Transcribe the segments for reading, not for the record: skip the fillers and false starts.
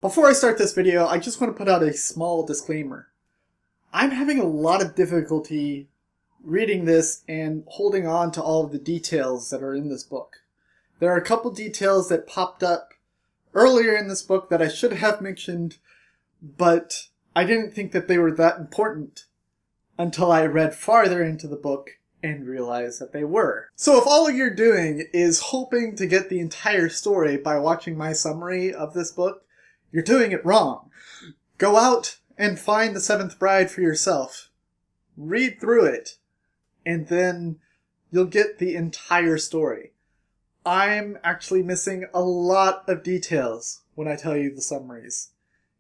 Before I start this video, I just want to put out a small disclaimer. I'm having a lot of difficulty reading this and holding on to all of the details that are in this book. There are a couple details that popped up earlier in this book that I should have mentioned, but I didn't think that they were that important until I read farther into the book and realized that they were. So if all you're doing is hoping to get the entire story by watching my summary of this book, you're doing it wrong. Go out and find The Seventh Bride for yourself. Read through it, and then you'll get the entire story. I'm actually missing a lot of details when I tell you the summaries,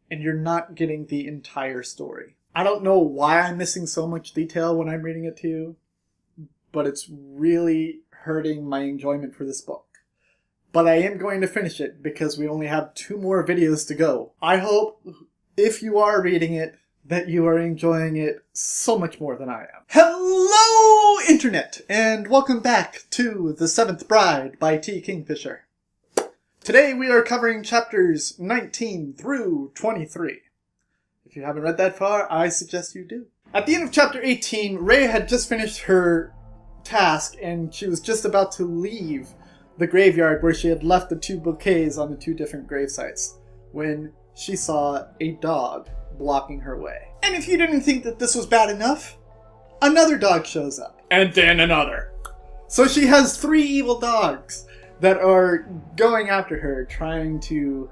and you're not getting the entire story. I don't know why I'm missing so much detail when I'm reading it to you, but it's really hurting my enjoyment for this book. But I am going to finish it because we only have 2 more videos to go. I hope, if you are reading it, that you are enjoying it so much more than I am. Hello, Internet, and welcome back to The Seventh Bride by T. Kingfisher. Today we are covering chapters 19 through 23. If you haven't read that far, I suggest you do. At the end of chapter 18, Rhea had just finished her task and she was just about to leave the graveyard where she had left the 2 bouquets on the 2 different grave sites when she saw a dog blocking her way. And if you didn't think that this was bad enough, another dog shows up. And then another. So she has 3 evil dogs that are going after her, trying to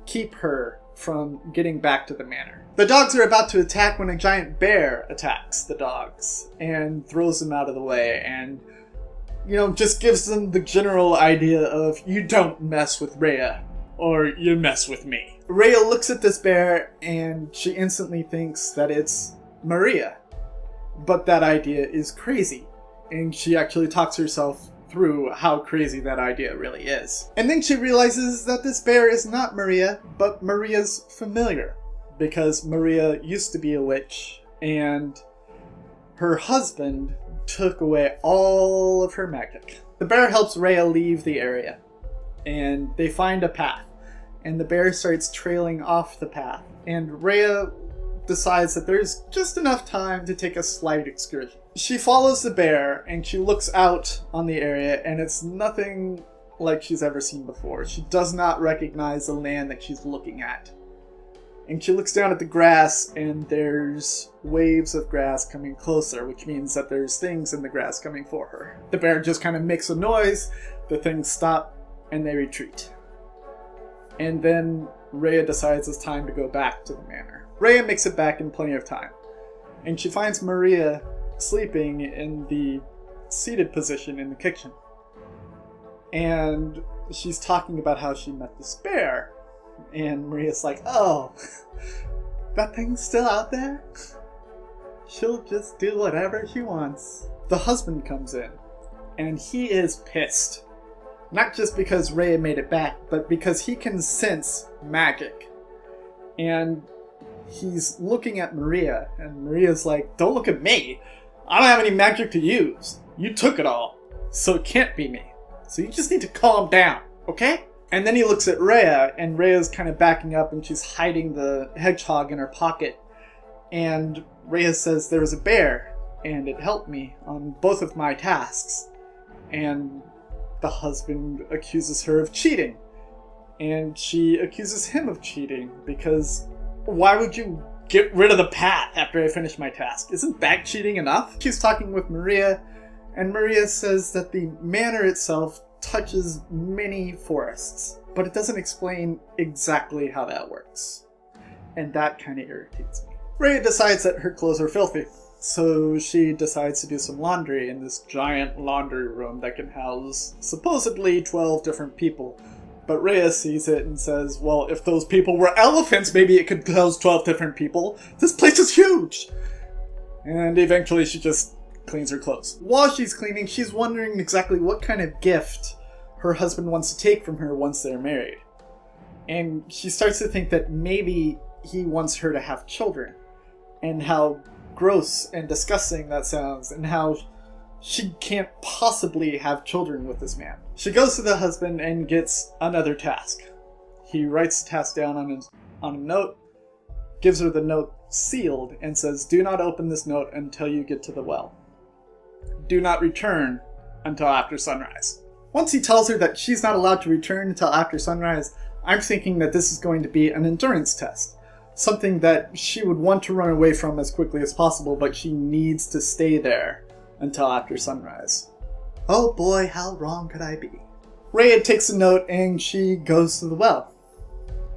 keep her from getting back to the manor. The dogs are about to attack when a giant bear attacks the dogs and throws them out of the way and, just gives them the general idea of, you don't mess with Rhea, or you mess with me. Rhea looks at this bear and she instantly thinks that it's Maria. But that idea is crazy. And she actually talks herself through how crazy that idea really is. And then she realizes that this bear is not Maria, but Maria's familiar. Because Maria used to be a witch, and her husband took away all of her magic. The bear helps Rhea leave the area, and they find a path. And the bear starts trailing off the path, and Rhea decides that there's just enough time to take a slight excursion. She follows the bear, and she looks out on the area, and it's nothing like she's ever seen before. She does not recognize the land that she's looking at. And she looks down at the grass, and there's waves of grass coming closer, which means that there's things in the grass coming for her. The bear just kind of makes a noise, the things stop, and they retreat. And then Rhea decides it's time to go back to the manor. Rhea makes it back in plenty of time, and she finds Maria sleeping in the seated position in the kitchen. And she's talking about how she met this bear. And Maria's like, oh, that thing's still out there? She'll just do whatever she wants. The husband comes in, and he is pissed. Not just because Rhea made it back, but because he can sense magic. And he's looking at Maria, and Maria's like, don't look at me. I don't have any magic to use. You took it all, so it can't be me. So you just need to calm down, okay? And then he looks at Rhea, and Rhea's kind of backing up, and she's hiding the hedgehog in her pocket. And Rhea says, there was a bear, and it helped me on both of my tasks. And the husband accuses her of cheating. And she accuses him of cheating, because why would you get rid of the path after I finish my task? Isn't that cheating enough? She's talking with Maria, and Maria says that the manor itself touches many forests, but it doesn't explain exactly how that works. And that kind of irritates me. Rhea decides that her clothes are filthy, so she decides to do some laundry in this giant laundry room that can house supposedly 12 different people. But Rhea sees it and says, well, if those people were elephants, maybe it could house 12 different people. This place is huge! And eventually she just cleans her clothes. While she's cleaning, she's wondering exactly what kind of gift her husband wants to take from her once they're married. And she starts to think that maybe he wants her to have children, and how gross and disgusting that sounds, and how she can't possibly have children with this man. She goes to the husband and gets another task. He writes the task down on a note, gives her the note sealed, and says, "Do not open this note until you get to the well. Do not return until after sunrise." Once he tells her that she's not allowed to return until after sunrise, I'm thinking that this is going to be an endurance test. Something that she would want to run away from as quickly as possible, but she needs to stay there until after sunrise. Oh boy, how wrong could I be? Rhea takes the note and she goes to the well.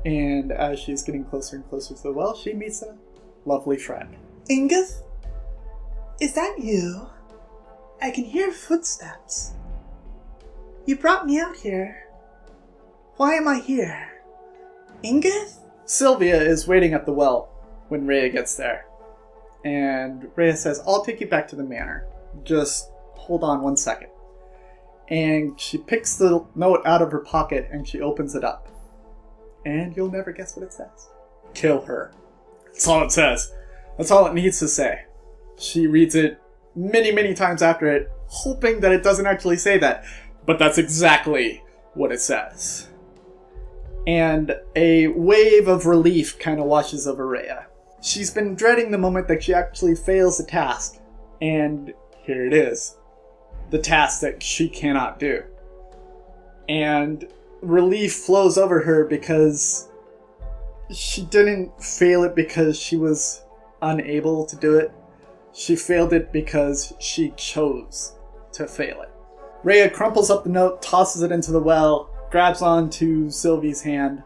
And as she's getting closer and closer to the well, she meets a lovely friend. "Ingith? Is that you? I can hear footsteps. You brought me out here. Why am I here? Ingith?" Sylvia is waiting at the well when Rhea gets there. And Rhea says, "I'll take you back to the manor. Just hold on 1 second." And she picks the note out of her pocket and she opens it up. And you'll never guess what it says. "Kill her." That's all it says. That's all it needs to say. She reads it many, many times after it, hoping that it doesn't actually say that. But that's exactly what it says. And a wave of relief kind of washes over Rhea. She's been dreading the moment that she actually fails the task. And here it is. The task that she cannot do. And relief flows over her because she didn't fail it because she was unable to do it. She failed it because she chose to fail it. Rhea crumples up the note, tosses it into the well, grabs onto Sylvie's hand,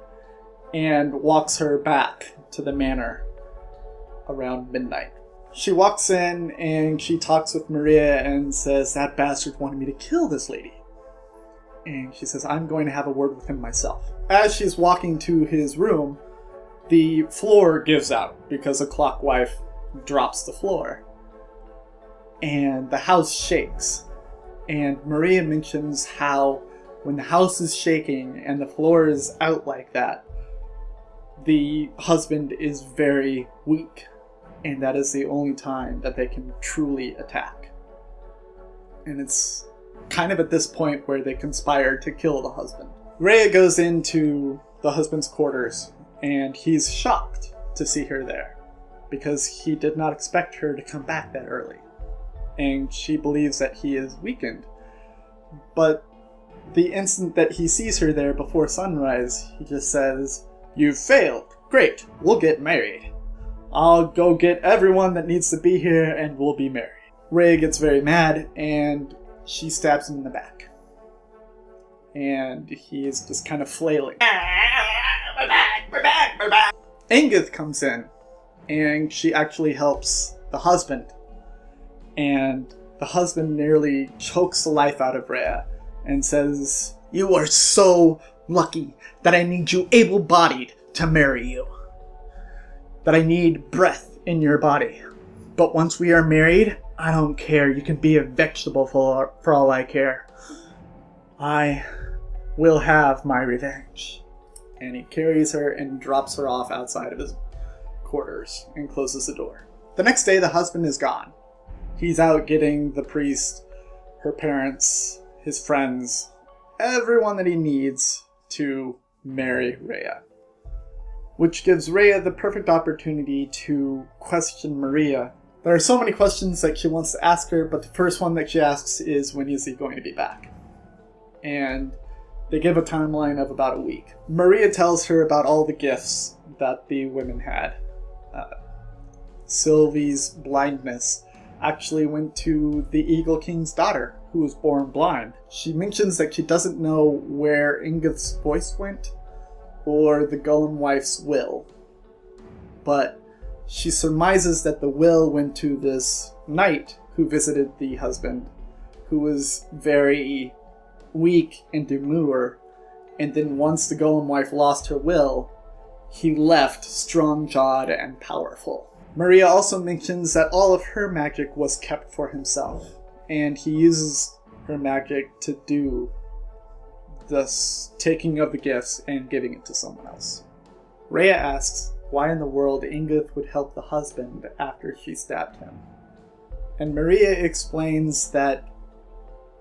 and walks her back to the manor around midnight. She walks in and she talks with Maria and says, "That bastard wanted me to kill this lady." And she says, "I'm going to have a word with him myself." As she's walking to his room, the floor gives out because a clockwife drops the floor. And the house shakes. And Maria mentions how when the house is shaking and the floor is out like that, the husband is very weak. And that is the only time that they can truly attack. And it's kind of at this point where they conspire to kill the husband. Rhea goes into the husband's quarters and he's shocked to see her there because he did not expect her to come back that early. And she believes that he is weakened. But the instant that he sees her there before sunrise, he just says, "You've failed. Great, we'll get married. I'll go get everyone that needs to be here and we'll be married." Rhea gets very mad and she stabs him in the back. And he is just kind of flailing. We're back. Ingith comes in and she actually helps the husband. And the husband nearly chokes the life out of Rhea and says, "You are so lucky that I need you able-bodied to marry you. That I need breath in your body. But once we are married, I don't care. You can be a vegetable for all I care. I will have my revenge." And he carries her and drops her off outside of his quarters and closes the door. The next day, the husband is gone. He's out getting the priest, her parents, his friends, everyone that he needs to marry Rhea. Which gives Rhea the perfect opportunity to question Maria. There are so many questions that she wants to ask her, but the first one that she asks is, when is he going to be back? And they give a timeline of about a week. Maria tells her about all the gifts that the women had. Sylvie's blindness actually went to the Eagle King's daughter, who was born blind. She mentions that she doesn't know where Ingith's voice went, or the Golem wife's will. But she surmises that the will went to this knight who visited the husband, who was very weak and demure, and then once the Golem wife lost her will, he left strong-jawed and powerful. Maria also mentions that all of her magic was kept for himself, and he uses her magic to do this taking of the gifts and giving it to someone else. Rhea asks why in the world Ingith would help the husband after she stabbed him. And Maria explains that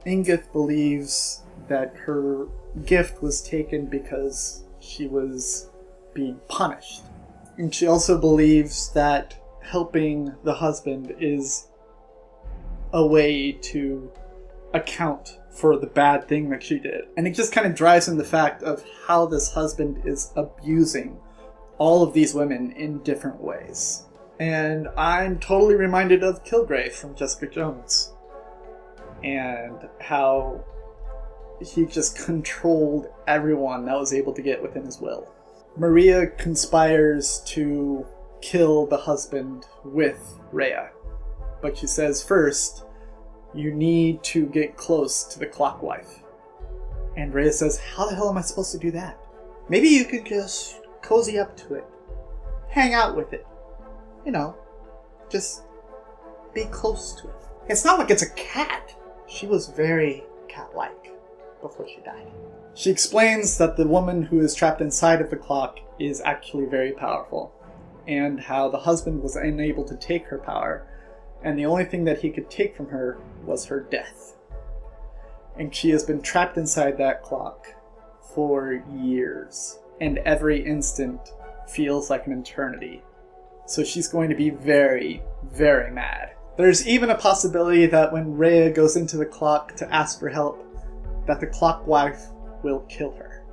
Ingith believes that her gift was taken because she was being punished. And she also believes that helping the husband is a way to account for the bad thing that she did. And it just kind of drives in the fact of how this husband is abusing all of these women in different ways. And I'm totally reminded of Kilgrave from Jessica Jones, and how he just controlled everyone that was able to get within his will. Maria conspires to kill the husband with Rhea, but she says first, you need to get close to the clockwife. And Rhea says, how the hell am I supposed to do that? Maybe you could just cozy up to it. Hang out with it. You know, just be close to it. It's not like it's a cat. She was very cat-like before she died. She explains that the woman who is trapped inside of the clock is actually very powerful, and how the husband was unable to take her power, and the only thing that he could take from her was her death. And she has been trapped inside that clock for years, and every instant feels like an eternity. So she's going to be very, very mad. There's even a possibility that when Rhea goes into the clock to ask for help, that the clockwife will kill her.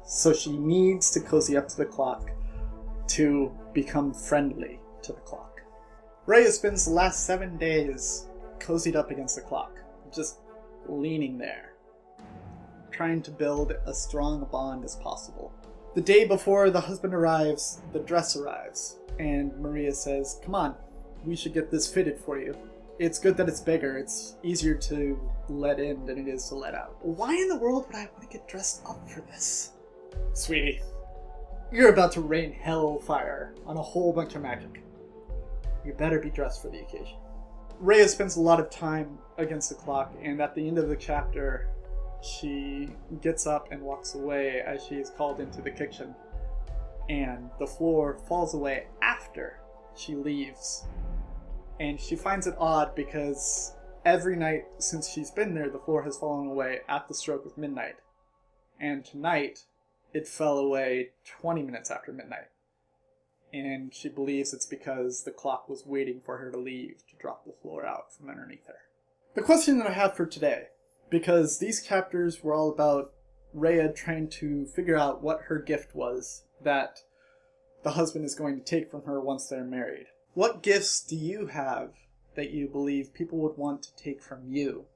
So she needs to cozy up to the clock to become friendly to the clock. Rhea spends the last 7 days cozied up against the clock, just leaning there, trying to build as strong a bond as possible. The day before the husband arrives, the dress arrives, and Maria says, come on, we should get this fitted for you. It's good that it's bigger. It's easier to let in than it is to let out. Why in the world would I want to get dressed up for this? Sweetie, you're about to rain hellfire on a whole bunch of magic. You better be dressed for the occasion. Rhea spends a lot of time against the clock, and at the end of the chapter, she gets up and walks away as she is called into the kitchen. And the floor falls away after she leaves. And she finds it odd because every night since she's been there, the floor has fallen away at the stroke of midnight. And tonight, it fell away 20 minutes after midnight. And she believes it's because the clock was waiting for her to leave to drop the floor out from underneath her. The question that I have for today, because these chapters were all about Rhea trying to figure out what her gift was that the husband is going to take from her once they're married. What gifts do you have that you believe people would want to take from you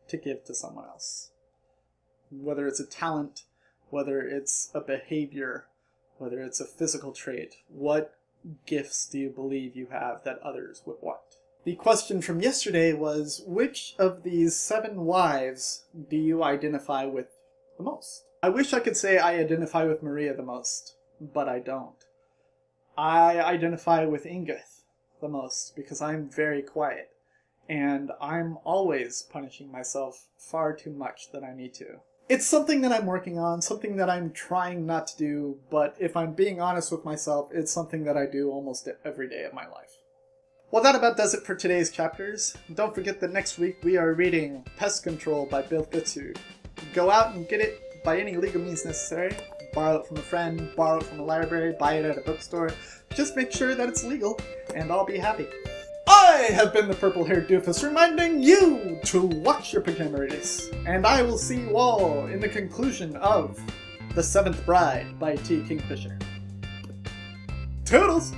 to give to someone else? Whether it's a talent, whether it's a behavior, whether it's a physical trait, what gifts do you believe you have that others would want? The question from yesterday was, which of these 7 wives do you identify with the most? I wish I could say I identify with Maria the most, but I don't. I identify with Ingith the most because I'm very quiet, and I'm always punishing myself far too much than I need to. It's something that I'm working on, something that I'm trying not to do, but if I'm being honest with myself, it's something that I do almost every day of my life. Well, that about does it for today's chapters. Don't forget that next week we are reading Pest Control by Bill Fitzhugh. Go out and get it by any legal means necessary. Borrow it from a friend, borrow it from a library, buy it at a bookstore. Just make sure that it's legal, and I'll be happy. I have been the purple-haired doofus reminding you to watch your pajama race, and I will see you all in the conclusion of The Seventh Bride by T. Kingfisher. Toodles!